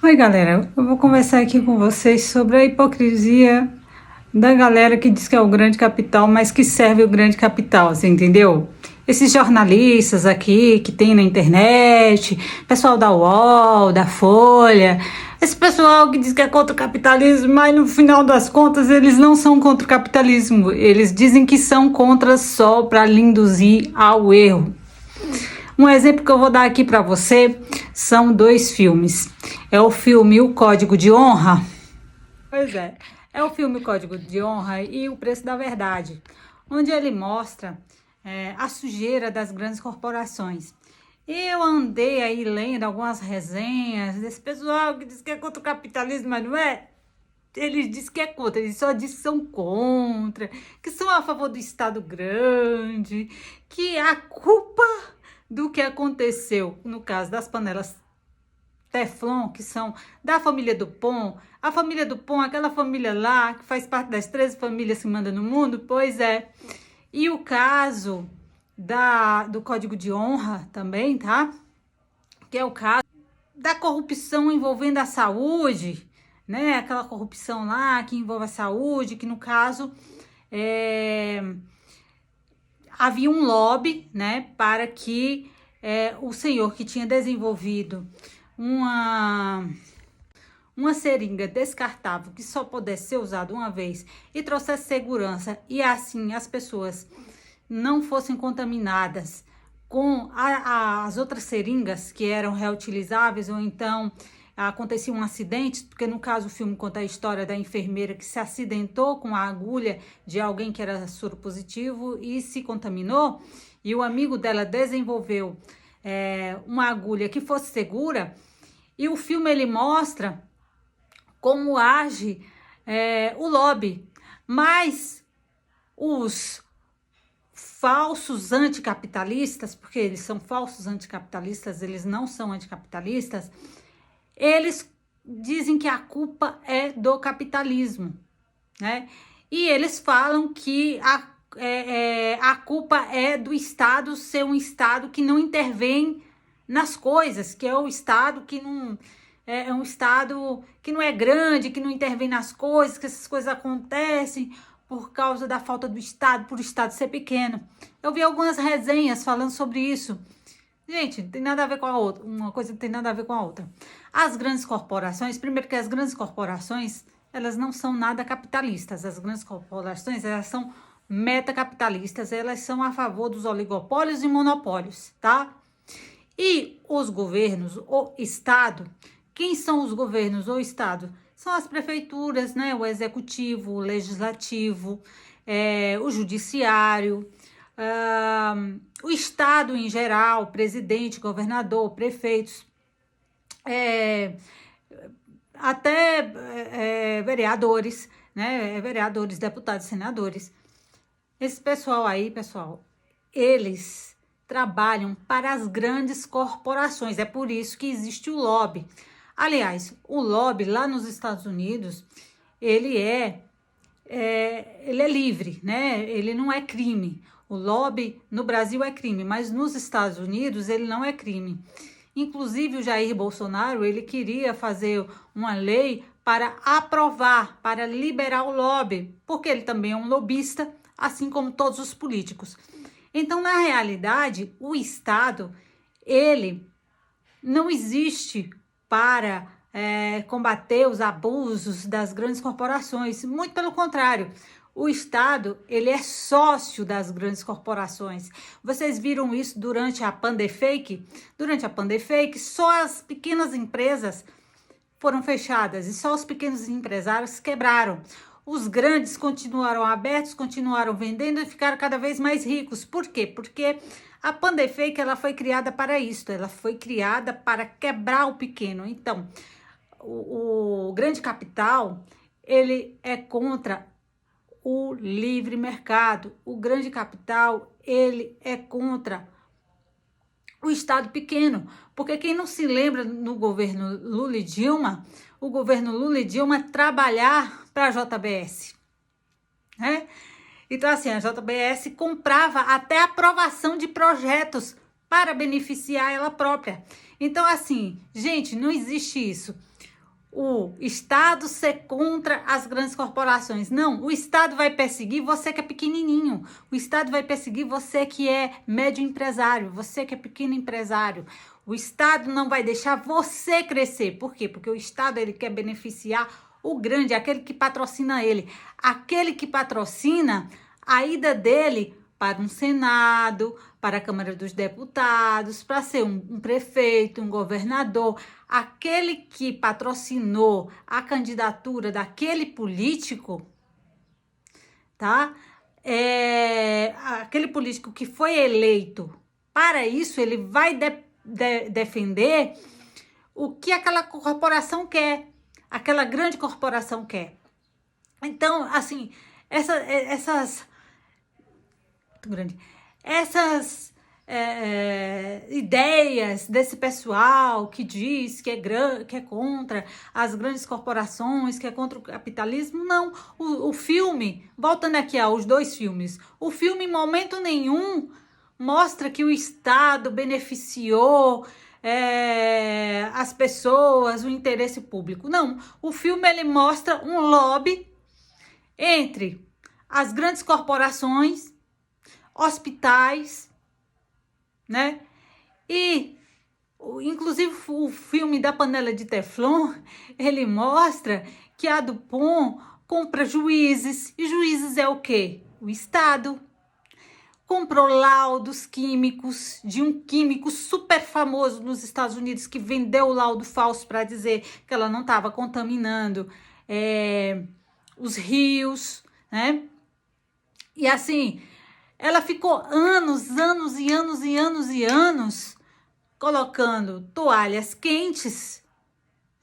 Oi, galera. Eu vou conversar aqui com vocês sobre a hipocrisia da galera que diz que é o grande capital, mas que serve o grande capital, você entendeu? Esses jornalistas aqui que tem na internet, pessoal da UOL, da Folha, esse pessoal que diz que é contra o capitalismo, mas no final das contas eles não são contra o capitalismo. Eles dizem que são contra só para lhe induzir ao erro. Um exemplo que eu vou dar aqui para você são dois filmes. É o filme O Código de Honra. Pois é o filme O Código de Honra e O Preço da Verdade, onde ele mostra a sujeira das grandes corporações. Eu andei aí lendo algumas resenhas desse pessoal que diz que é contra o capitalismo, mas não é. Eles dizem que é contra, eles só dizem que são contra, que são a favor do Estado grande, que a culpa do que aconteceu, no caso das panelas Teflon, que são da família Dupont, a família Dupont, aquela família lá, que faz parte das 13 famílias que mandam no mundo, pois é. E o caso do Código de Honra também, tá? Que é o caso da corrupção envolvendo a saúde, né? Aquela corrupção lá que envolve a saúde, que no caso havia um lobby, né? Para que o senhor que tinha desenvolvido uma seringa descartável que só pudesse ser usada uma vez e trouxesse segurança e assim as pessoas não fossem contaminadas com as outras seringas que eram reutilizáveis ou então acontecia um acidente, porque no caso o filme conta a história da enfermeira que se acidentou com a agulha de alguém que era soro positivo e se contaminou, e o amigo dela desenvolveu uma agulha que fosse segura, e o filme ele mostra como age o lobby, mas os falsos anticapitalistas, porque eles são falsos anticapitalistas, eles não são anticapitalistas, eles dizem que a culpa é do capitalismo, né? E eles falam que a culpa é do Estado ser um Estado que não intervém nas coisas, que é o Estado que não é um Estado que não é grande, que não intervém nas coisas, que essas coisas acontecem por causa da falta do Estado, por o Estado ser pequeno. Eu vi algumas resenhas falando sobre isso. Gente, não tem nada a ver com a outra. Uma coisa não tem nada a ver com a outra. As grandes corporações, primeiro que as grandes corporações, elas não são nada capitalistas. As grandes corporações, elas são metacapitalistas, elas são a favor dos oligopólios e monopólios, tá? E os governos, o Estado, quem são os governos ou Estado? São as prefeituras, né? O executivo, o legislativo, o judiciário, o Estado em geral, presidente, governador, prefeitos, até vereadores, né? Vereadores, deputados, senadores. Esse pessoal aí, pessoal, eles trabalham para as grandes corporações. É por isso que existe o lobby. Aliás, o lobby lá nos Estados Unidos, ele é livre, né? Ele não é crime. O lobby no Brasil é crime, mas nos Estados Unidos ele não é crime. Inclusive o Jair Bolsonaro, ele queria fazer uma lei para aprovar, para liberar o lobby, porque ele também é um lobista, assim como todos os políticos. Então, na realidade, o Estado, ele não existe para combater os abusos das grandes corporações. Muito pelo contrário, o Estado, ele é sócio das grandes corporações. Vocês viram isso durante a Pandefake? Durante a Pandefake, só as pequenas empresas foram fechadas e só os pequenos empresários quebraram. Os grandes continuaram abertos, continuaram vendendo e ficaram cada vez mais ricos. Por quê? Porque a Pandefake, ela foi criada para isso, ela foi criada para quebrar o pequeno. Então, o grande capital, ele é contra o livre mercado. O grande capital, ele é contra o Estado pequeno, porque quem não se lembra no governo Lula e Dilma, o governo Lula e Dilma trabalhar para a JBS, né? Então assim, a JBS comprava até aprovação de projetos para beneficiar ela própria. Então assim, gente, não existe isso. o Estado ser contra as grandes corporações. Não, o Estado vai perseguir você que é pequenininho. O Estado vai perseguir você que é médio empresário, você que é pequeno empresário. O Estado não vai deixar você crescer. Por quê? Porque o Estado ele quer beneficiar o grande, aquele que patrocina ele. Aquele que patrocina a ida dele para um Senado, para a Câmara dos Deputados, para ser um prefeito, um governador. Aquele que patrocinou a candidatura daquele político, tá? Aquele político que foi eleito para isso, ele vai defender o que aquela corporação quer, aquela grande corporação quer. Então, assim, essas ideias desse pessoal que diz que é contra as grandes corporações, que é contra o capitalismo, não. O filme, voltando aqui aos dois filmes, o filme em momento nenhum mostra que o Estado beneficiou as pessoas, o interesse público. Não, o filme ele mostra um lobby entre as grandes corporações, hospitais, né? E, inclusive, o filme da panela de Teflon, ele mostra que a Dupont compra juízes. E juízes é o quê? O Estado. Comprou laudos químicos de um químico super famoso nos Estados Unidos que vendeu o laudo falso para dizer que ela não estava contaminando os rios, né? E assim, ela ficou anos colocando toalhas quentes,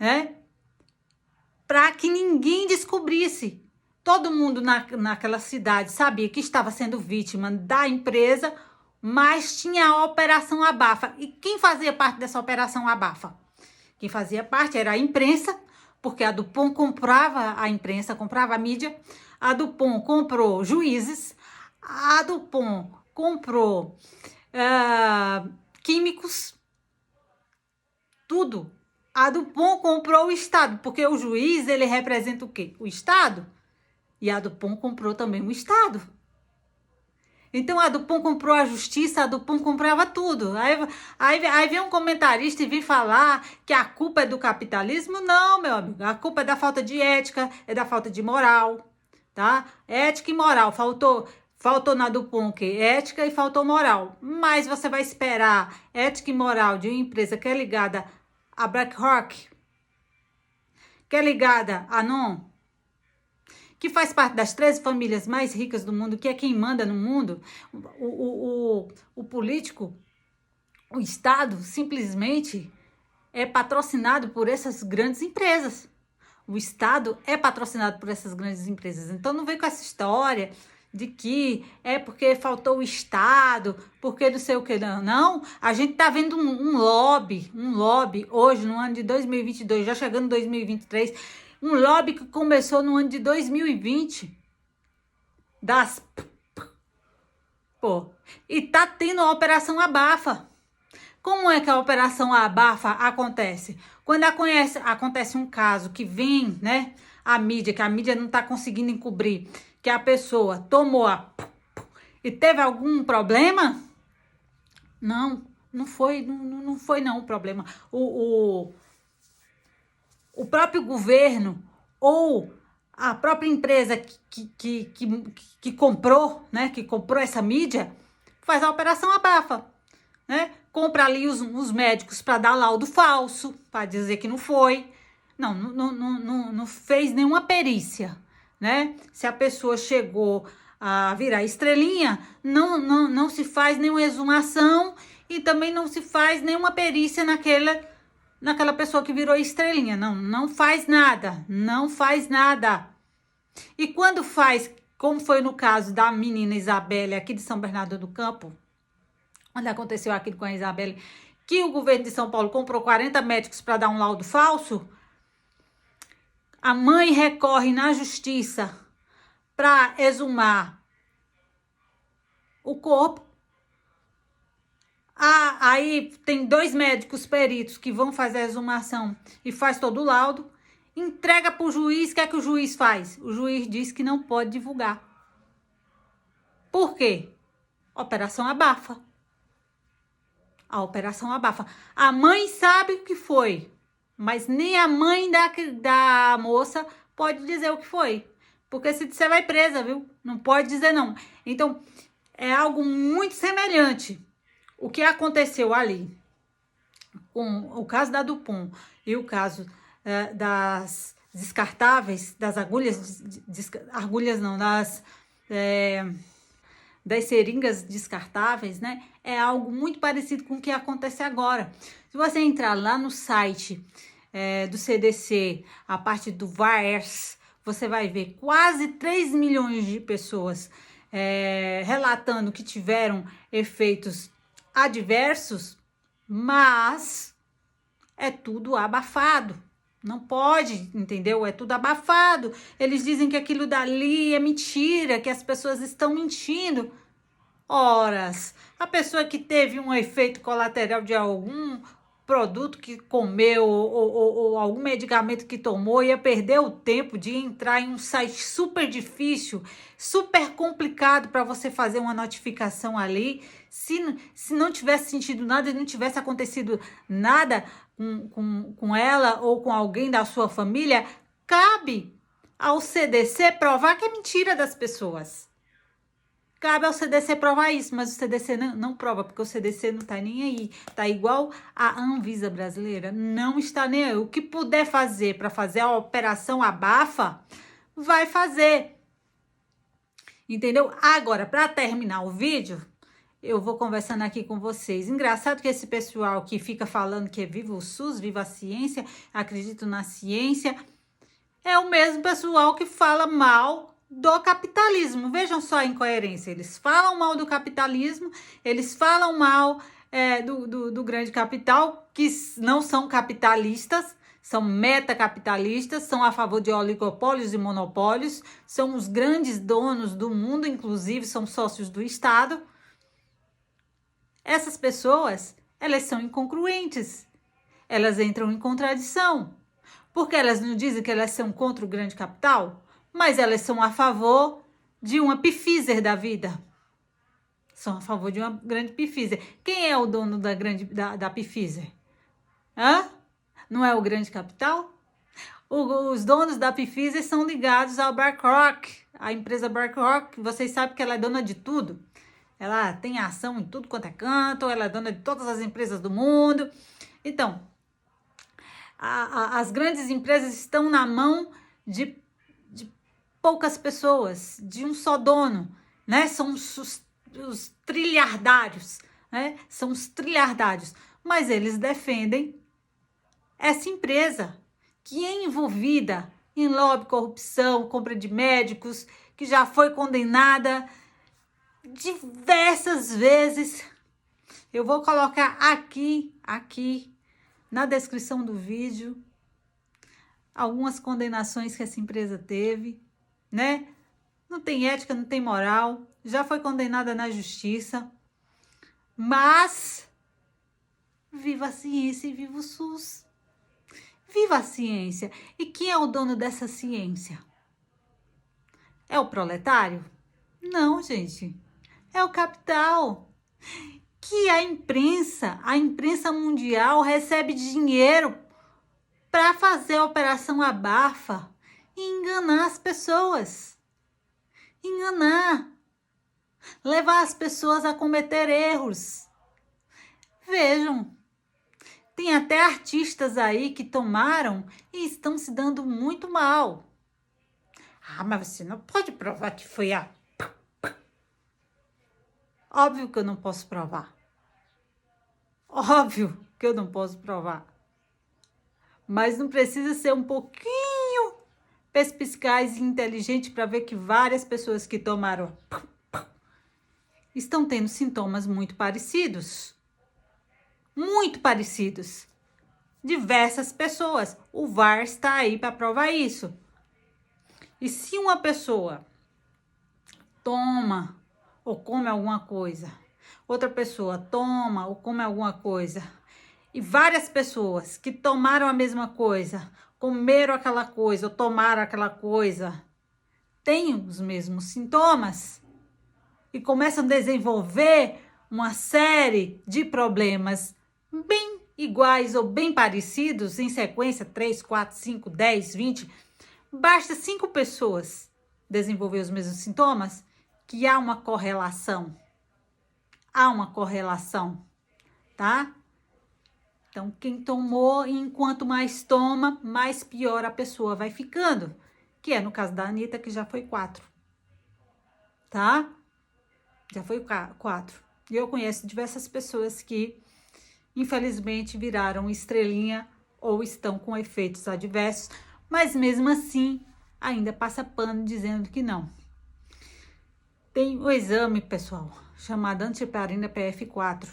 né? Para que ninguém descobrisse. Todo mundo naquela cidade sabia que estava sendo vítima da empresa, mas tinha a Operação Abafa. E quem fazia parte dessa Operação Abafa? Quem fazia parte era a imprensa, porque a Dupont comprava a imprensa, comprava a mídia. A Dupont comprou juízes. A Dupont comprou químicos, tudo. A Dupont comprou o Estado, porque o juiz, ele representa o quê? O Estado. E a Dupont comprou também o Estado. Então, a Dupont comprou a justiça, a Dupont comprava tudo. Aí vem um comentarista e vem falar que a culpa é do capitalismo. Não, meu amigo, a culpa é da falta de ética, é da falta de moral, tá? Ética e moral, faltou na Dupont o quê? Ética e faltou moral. Mas você vai esperar ética e moral de uma empresa que é ligada a BlackRock, que é ligada a Non, que faz parte das 13 famílias mais ricas do mundo, que é quem manda no mundo. O político, o Estado, simplesmente é patrocinado por essas grandes empresas. O Estado é patrocinado por essas grandes empresas. Então, não vem com essa história de que é porque faltou o Estado, porque não sei o que. Não, a gente tá vendo um lobby hoje, no ano de 2022, já chegando em 2023, um lobby que começou no ano de 2020, e tá tendo a Operação Abafa. Como é que a Operação Abafa acontece? Quando acontece um caso que vem, né, que a mídia não tá conseguindo encobrir, que a pessoa tomou e teve algum problema? Não foi o problema. O próprio governo ou a própria empresa que comprou, né, que comprou essa mídia, faz a Operação Abafa, né? Compra ali os médicos para dar laudo falso, para dizer que não foi. Não fez nenhuma perícia, né? Se a pessoa chegou a virar estrelinha, não se faz nenhuma exumação e também não se faz nenhuma perícia naquela pessoa que virou estrelinha. Não faz nada. E quando faz, como foi no caso da menina Isabelle aqui de São Bernardo do Campo, onde aconteceu aquilo com a Isabelle, que o governo de São Paulo comprou 40 médicos para dar um laudo falso, a mãe recorre na justiça para exumar o corpo. Aí tem 2 médicos peritos que vão fazer a exumação e faz todo o laudo. entrega para o juiz, o que é que o juiz faz? O juiz diz que não pode divulgar. Por quê? Operação abafa. A operação abafa. A mãe sabe o que foi, mas nem a mãe da moça pode dizer o que foi. Porque se você vai presa, viu? Não pode dizer não. Então, é algo muito semelhante. O que aconteceu ali com o caso da Dupont e o caso das descartáveis, das agulhas, agulhas não, das seringas descartáveis, né? É algo muito parecido com o que acontece agora. Se você entrar lá no site do CDC, a parte do VAERS, você vai ver quase 3 milhões de pessoas relatando que tiveram efeitos adversos, mas é tudo abafado. Não pode, entendeu? É tudo abafado. Eles dizem que aquilo dali é mentira, que as pessoas estão mentindo. Horas, a pessoa que teve um efeito colateral de algum produto que comeu ou algum medicamento que tomou ia perder o tempo de entrar em um site super difícil, super complicado para você fazer uma notificação ali. Se não tivesse sentido nada e não tivesse acontecido nada com ela ou com alguém da sua família, cabe ao CDC provar que é mentira das pessoas. Cabe ao CDC provar isso, mas o CDC não prova, porque o CDC não tá nem aí. Tá igual a Anvisa brasileira, não está nem aí. O que puder fazer para fazer a operação abafa, vai fazer. Entendeu? Agora, para terminar o vídeo, eu vou conversando aqui com vocês. Engraçado que esse pessoal que fica falando que é viva o SUS, viva a ciência, acredito na ciência, é o mesmo pessoal que fala mal do capitalismo. Vejam só a incoerência. Eles falam mal do capitalismo, eles falam mal do grande capital, que não são capitalistas, são metacapitalistas, são a favor de oligopólios e monopólios, são os grandes donos do mundo, inclusive são sócios do Estado. Essas pessoas, elas são incongruentes, elas entram em contradição, porque elas não dizem que elas são contra o grande capital, mas elas são a favor de uma Pfizer da vida. São a favor de uma grande Pfizer. Quem é o dono da Pfizer? Hã? Não é o grande capital? Os donos da Pfizer são ligados ao BlackRock, a empresa BlackRock. Vocês sabem que ela é dona de tudo. Ela tem ação em tudo quanto é canto, ela é dona de todas as empresas do mundo. Então, as grandes empresas estão na mão de poucas pessoas, de um só dono, né? São os trilhardários, né? São os trilhardários. Mas eles defendem essa empresa que é envolvida em lobby, corrupção, compra de médicos, que já foi condenada diversas vezes. Eu vou colocar aqui na descrição do vídeo algumas condenações que essa empresa teve, né? Não tem ética, não tem moral, já foi condenada na justiça, mas viva a ciência e viva o SUS. Viva a ciência. E quem é o dono dessa ciência? É o proletário? Não, gente. É o capital. Que a imprensa mundial recebe dinheiro para fazer a operação abafa e enganar as pessoas. Enganar. Levar as pessoas a cometer erros. Vejam. Tem até artistas aí que tomaram e estão se dando muito mal. Ah, mas você não pode provar que foi a... Óbvio que eu não posso provar. Óbvio que eu não posso provar. Mas não precisa ser um pouquinho perspicaz e inteligente para ver que várias pessoas que tomaram estão tendo sintomas muito parecidos. Muito parecidos. Diversas pessoas. O VAR está aí para provar isso. E se uma pessoa toma ou come alguma coisa, outra pessoa toma ou come alguma coisa, e várias pessoas que tomaram a mesma coisa comeram aquela coisa ou tomaram aquela coisa, têm os mesmos sintomas e começam a desenvolver uma série de problemas bem iguais ou bem parecidos em sequência, 3, 4, 5, 10, 20. Basta 5 pessoas desenvolver os mesmos sintomas que há uma correlação. Há uma correlação, tá? Então, quem tomou, enquanto mais toma, mais pior a pessoa vai ficando. Que é no caso da Anitta, que já foi 4. Tá? Já foi 4. E eu conheço diversas pessoas que, infelizmente, viraram estrelinha ou estão com efeitos adversos, mas mesmo assim, ainda passa pano dizendo que não. Tem o exame, pessoal, chamado antiheparina PF4,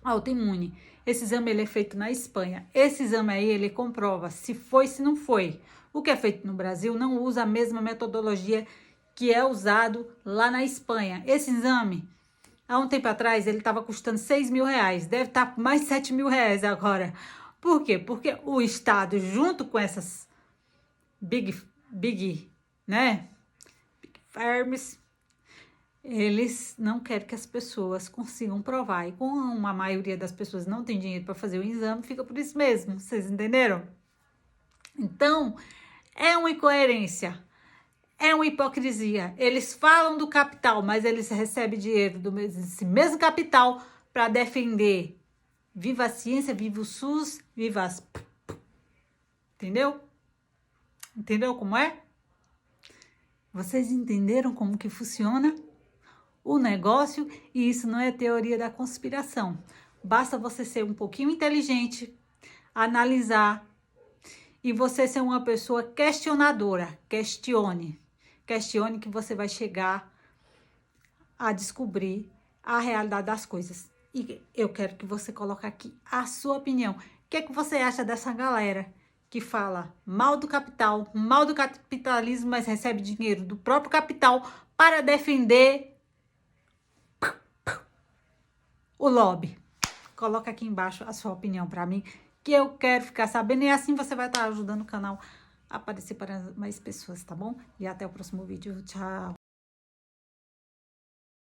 autoimune. Esse exame ele é feito na Espanha. Esse exame aí, ele comprova se foi, se não foi. O que é feito no Brasil não usa a mesma metodologia que é usado lá na Espanha. Esse exame, há um tempo atrás, ele estava custando 6 mil reais. Deve estar mais 7 mil reais agora. Por quê? Porque o Estado, junto com essas big, né? Big firms, eles não querem que as pessoas consigam provar. E como a maioria das pessoas não tem dinheiro para fazer o exame, fica por isso mesmo. Vocês entenderam? Então, é uma incoerência. É uma hipocrisia. Eles falam do capital, mas eles recebem dinheiro desse mesmo capital para defender. Viva a ciência, viva o SUS, viva as... Entendeu? Entendeu como é? Vocês entenderam como que funciona o negócio? E isso não é teoria da conspiração. Basta você ser um pouquinho inteligente, analisar e você ser uma pessoa questionadora. Questione que você vai chegar a descobrir a realidade das coisas. E eu quero que você coloque aqui a sua opinião. O que é que você acha dessa galera que fala mal do capital, mal do capitalismo, mas recebe dinheiro do próprio capital para defender o lobby? Coloca aqui embaixo a sua opinião para mim, que eu quero ficar sabendo. E assim você vai estar ajudando o canal a aparecer para mais pessoas, tá bom? E até o próximo vídeo. Tchau!